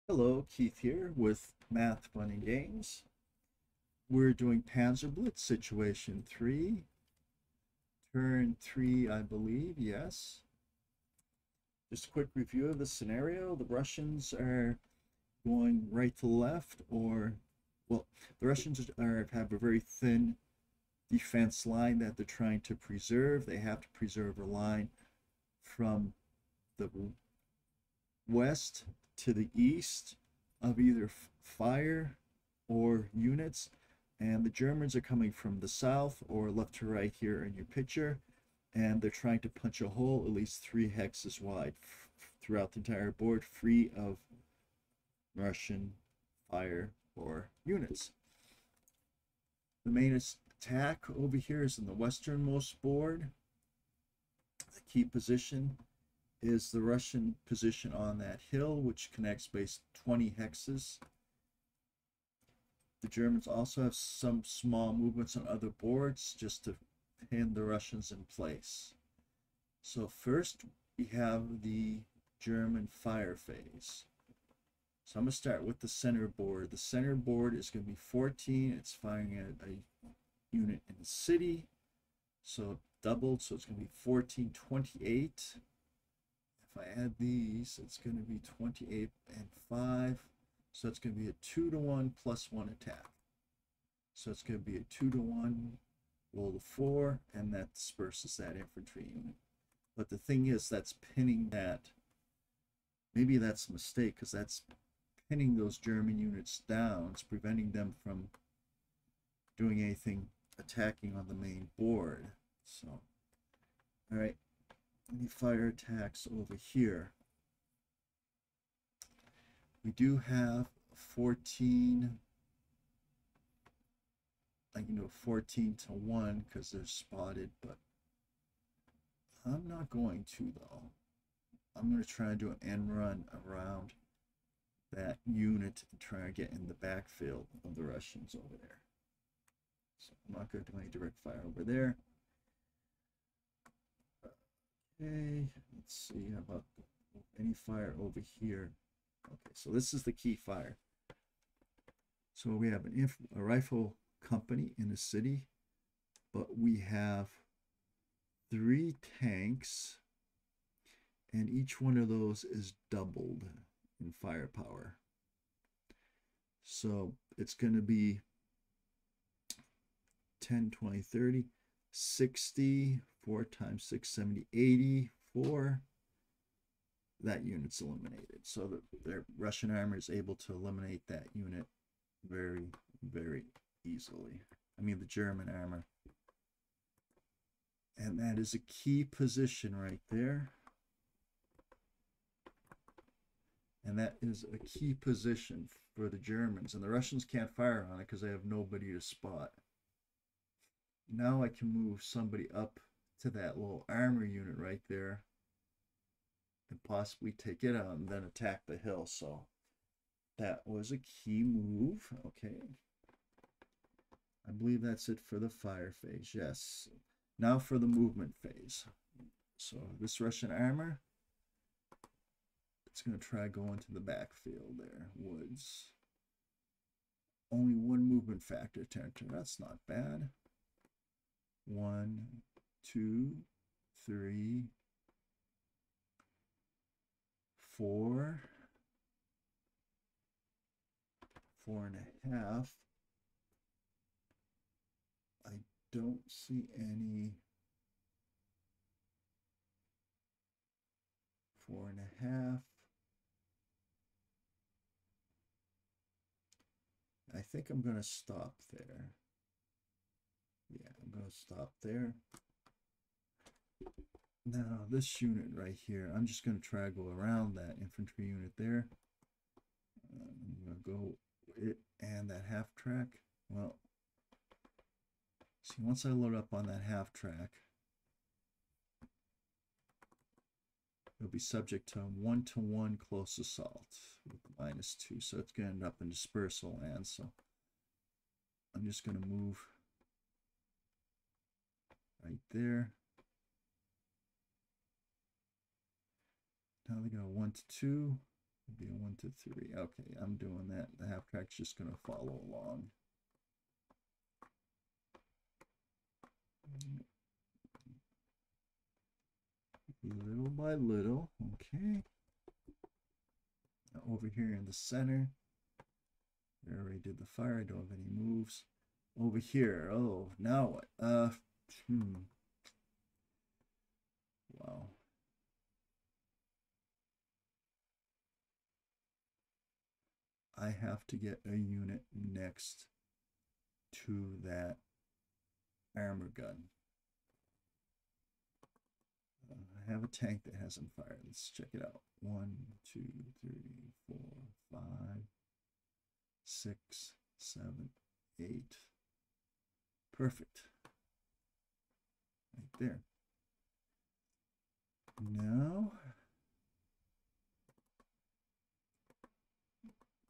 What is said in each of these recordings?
Hello, Keith here with Math Fun and Games. We're doing PanzerBlitz Situation 3, Turn 3, I believe, yes. Just a quick review of the scenario. The Russians are going right to left, well, the Russians have a very thin defense line that they're trying to preserve. They have to preserve a line from the west to the east of either fire or units, and the Germans are coming from the south or left to right here in your picture, and they're trying to punch a hole at least 3 hexes wide throughout the entire board, free of Russian fire or units. The main attack over here is in the westernmost board. The key position is the Russian position on that hill, which connects base 20 hexes. The Germans also have some small movements on other boards just to pin the Russians in place. So first we have the German fire phase. So I'm going to start with the center board. The center board is going to be 14. It's firing at a unit in the city. So doubled, so it's going to be 14, 28. If I add these, it's going to be 28 and 5. So it's going to be a 2-to-1 plus 1 attack. So it's going to be a 2-to-1, roll the 4, and that disperses that infantry unit. But the thing is, that's pinning that. Maybe that's a mistake, because that's pinning those German units down. It's preventing them from doing anything attacking on the main board. So, all right. Any fire attacks over here? We do have 14, I can do a 14 to 1 because they're spotted, but I'm not going to though. I'm going to try and do an end run around that unit and try to get in the backfield of the Russians over there. So I'm not going to do any direct fire over there. Okay, let's see, how about any fire over here? Okay, so this is the key fire. So we have a rifle company in the city, but we have 3 tanks, and each one of those is doubled in firepower. So it's going to be 10, 20, 30, 60, 4 times 6, 70, 80, 4. That unit's eliminated. So the Russian armor is able to eliminate that unit very, very easily. I mean, the German armor. And that is a key position right there. And that is a key position for the Germans. And the Russians can't fire on it because they have nobody to spot. Now I can move somebody up to that little armor unit right there and possibly take it out and then attack the hill. So that was a key move. Okay. I believe that's it for the fire phase. Yes. Now for the movement phase. So this Russian armor, it's going to try going to the backfield there. Woods. Only 1 movement factor territory. That's not bad. 1, 2, 3, 4, 4.5. I don't see any 4.5. I think I'm going to stop there. Yeah, I'm going to stop there. Now, this unit right here, I'm just going to try to go around that infantry unit there. I'm going to go it and that half track. Well, see, once I load up on that half track, it'll be subject to 1-to-1 close assault with -2. So it's going to end up in dispersal land. So I'm just going to move right there. Now they go 1-to-2, Be a 1 to 3. Okay, I'm doing that. The half track's just going to follow along. Little by little. Okay. Now over here in the center, I already did the fire. I don't have any moves. Over here. Oh, now what? Wow. I have to get a unit next to that armor gun. I have a tank that hasn't fired. Let's check it out. 1, 2, 3, 4, 5, 6, 7, 8. Perfect. Right there. Now,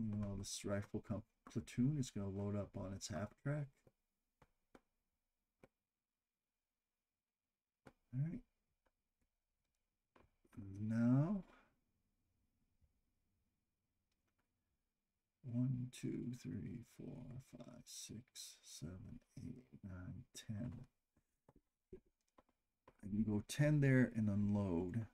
well, this rifle platoon is going to load up on its half track. All right. Now, 1, 2, 3, 4, 5, 6, 7, 8, 9, 10. I can go 10 there and unload.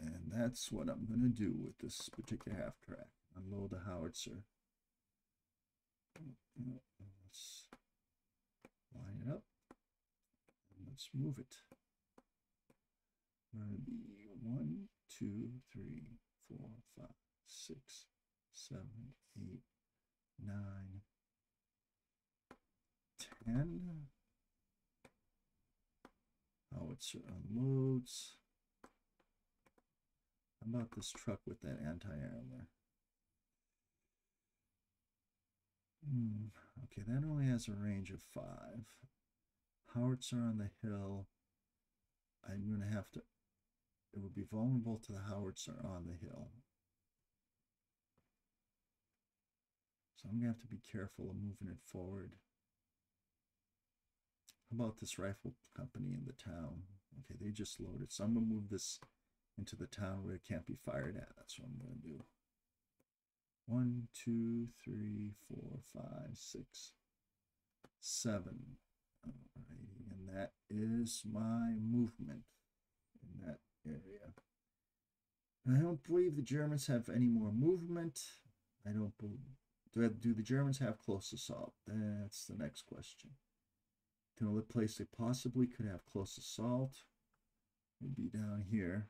And that's what I'm going to do with this particular half track. Unload the howitzer. Let's line it up. And let's move it. Going to be 1, 2, 3, 4, 5, 6, 7, 8, 9, 10. Howitzer unloads. How about this truck with that anti-armor? Okay, that only has a range of 5. Howitzer on the hill. I'm going to have to... It would be vulnerable to the howitzer on the hill. So I'm going to have to be careful of moving it forward. How about this rifle company in the town? Okay, they just loaded. So I'm going to move this into the town where it can't be fired at. That's what I'm going to do. 1, 2, 3, 4, 5, 6, 7. Alrighty, and that is my movement in that area. I don't believe the Germans have any more movement. I don't believe. Do the Germans have close assault? That's the next question. The only place they possibly could have close assault would be down here.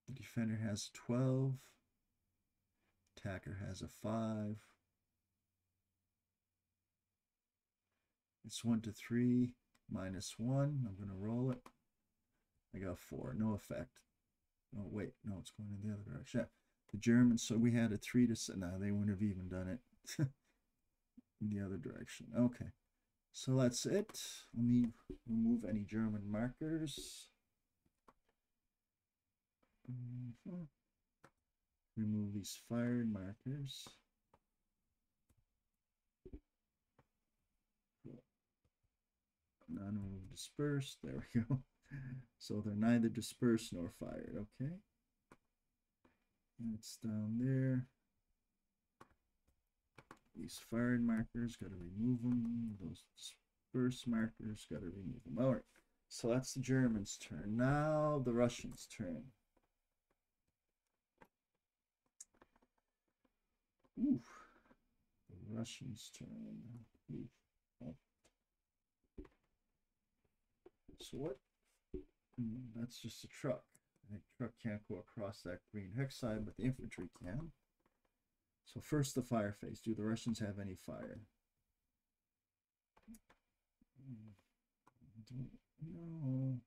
The defender has 12. Attacker has a 5. It's 1 to 3, minus 1. I'm going to roll it. I got 4. No effect. Oh, wait. No, it's going in the other direction. Yeah. The Germans, so we had a 3 to... No, they wouldn't have even done it. In the other direction. Okay. So that's it. Let me remove any German markers. Remove these fired markers. None of dispersed. There we go. So they're neither dispersed nor fired. Okay. It's down there. These fired markers, got to remove them. Those dispersed markers, got to remove them. All right. So that's the Germans' turn. Now the Russians' turn. Oof. The Russians' turn. Oof. Oh. So what? That's just a truck. The truck can't go across that green hex side, but the infantry can. So first the fire phase. Do the Russians have any fire? No.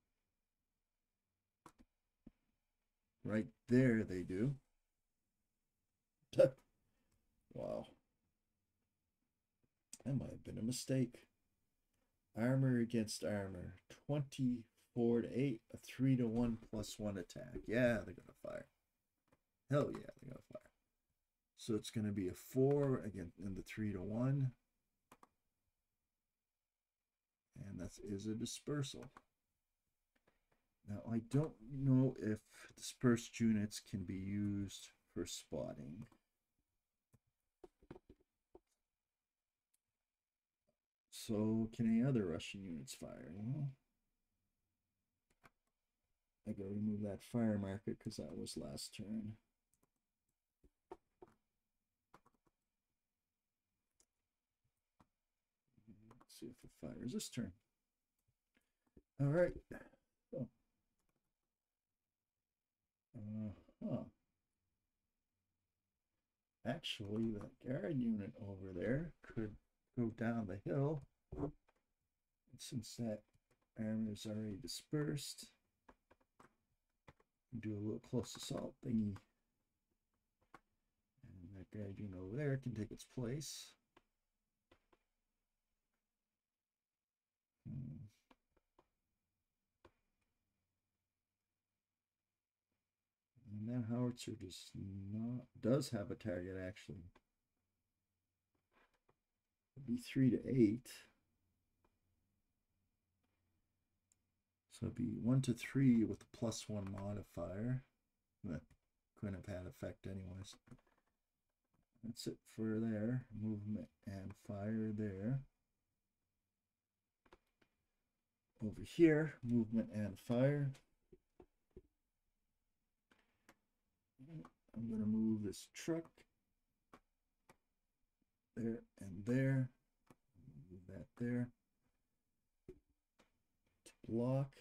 Right there they do. Wow. That might have been a mistake. Armor against armor. 24 to 8. A 3 to 1 plus 1 attack. Yeah, they're going to fire. Hell yeah, they're going to fire. So it's going to be a 4 again in the 3 to 1. And that is a dispersal. Now I don't know if dispersed units can be used for spotting. So can any other Russian units fire? Well, I gotta remove that fire marker because that was last turn. Let's see if it fires this turn. All right. Oh. Huh. Actually, that guard unit over there could go down the hill. And since that armor is already dispersed, do a little close assault thingy. And that guard unit over there can take its place. And that howitzer does have a target actually. It'd be 3 to 8. So it'd be 1 to 3 with a +1 modifier. That couldn't have had effect anyways. That's it for there. Movement and fire there. Over here, movement and fire. I'm going to move this truck there and there. Move that there. To block.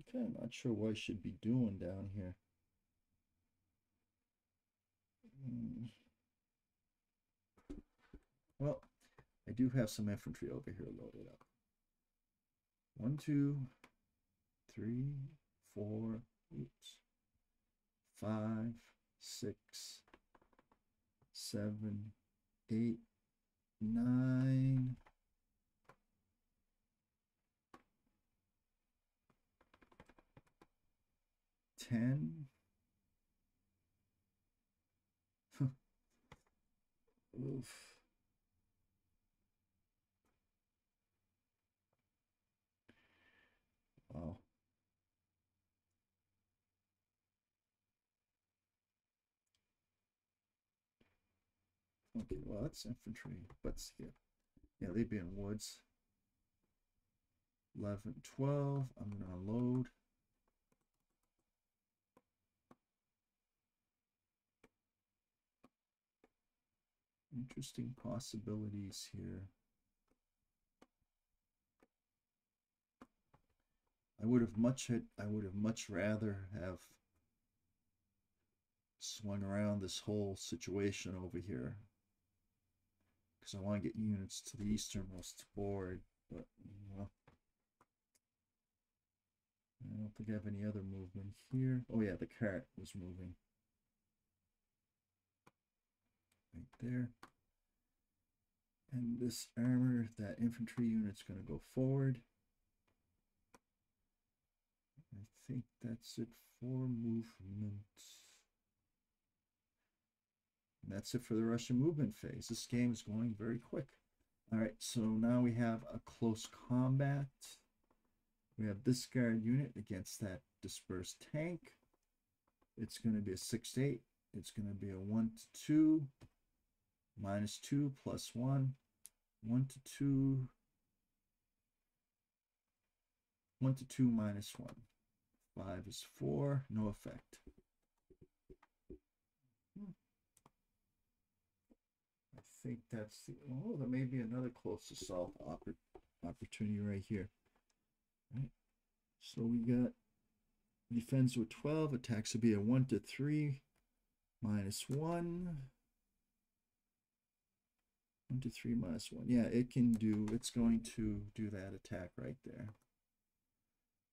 Okay, I'm not sure what I should be doing down here. Well, I do have some infantry over here loaded up. 1, 2, 3, 4, 5, 6, 7, 8, 9. 10. Oof. Wow. Okay, well, that's infantry, but yeah, they'd be in woods. 11, 12. I'm going to unload. Interesting possibilities here. I would have much rather have swung around this whole situation over here because I want to get units to the easternmost board, but well, I don't think I have any other movement here. Oh yeah, the cart was moving right there. And this armor, that infantry unit's going to go forward. I think that's it for movement. And that's it for the Russian movement phase. This game is going very quick. All right, so now we have a close combat. We have this guard unit against that dispersed tank. It's going to be a 6-8. It's going to be a 1 to 2, -2, +1, 1 to 2, 1 to 2, -1. 5 is 4, no effect. I think that's the, oh, there may be another close assault opportunity right here. Right. So we got defends with 12, attacks would be a 1 to 3, -1. 1 to 3, -1. Yeah, it's going to do that attack right there.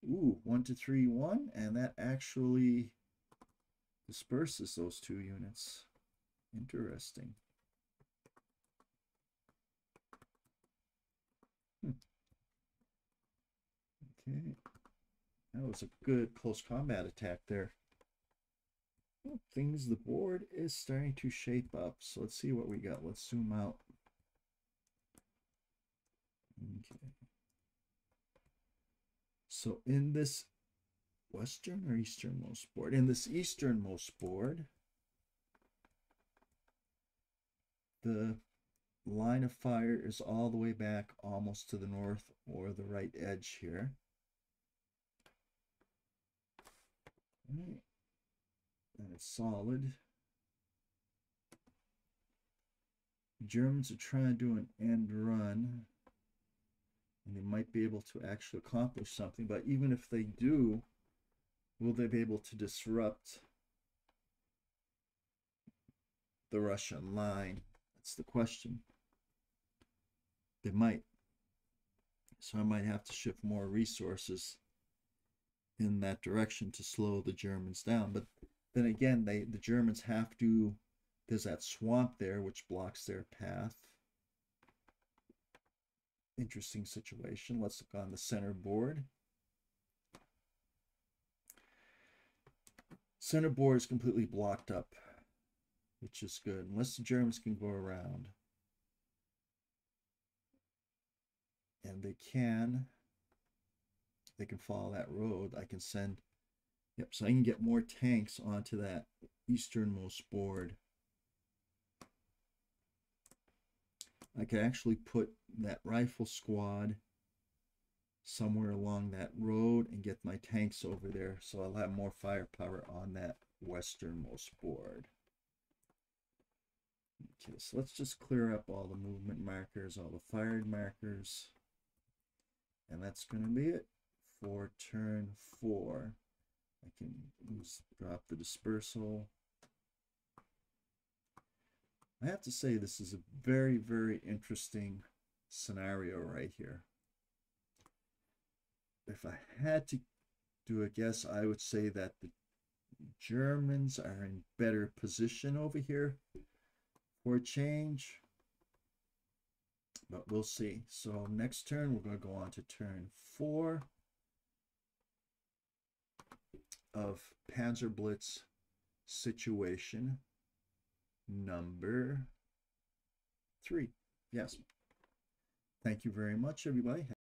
Ooh, 1 to 3, 1, and that actually disperses those 2 units. Interesting. Okay, that was a good close combat attack there. Well, the board is starting to shape up. So let's see what we got. Let's zoom out. Okay. So in this western or easternmost board? In this easternmost board, the line of fire is all the way back almost to the north or the right edge here. Right. And it's solid. The Germans are trying to do an end run, and they might be able to actually accomplish something, but even if they do, will they be able to disrupt the Russian line? That's the question. They might. So I might have to shift more resources in that direction to slow the Germans down. But then again, the Germans have to, there's that swamp there which blocks their path. Interesting situation. Let's look on the center board. Center board is completely blocked up, which is good, unless the Germans can go around. And they can follow that road. I can send, yep, so I can get more tanks onto that easternmost board. I could actually put that rifle squad somewhere along that road and get my tanks over there, so I'll have more firepower on that westernmost board. Okay, so let's just clear up all the movement markers, all the fired markers, and that's going to be it for turn 4. I can drop the dispersal. I have to say this is a very, very interesting scenario right here. If I had to do a guess, I would say that the Germans are in better position over here for a change, but we'll see. So next turn, we're going to go on to turn 4 of PanzerBlitz situation number 3. Yes. Thank you very much, everybody.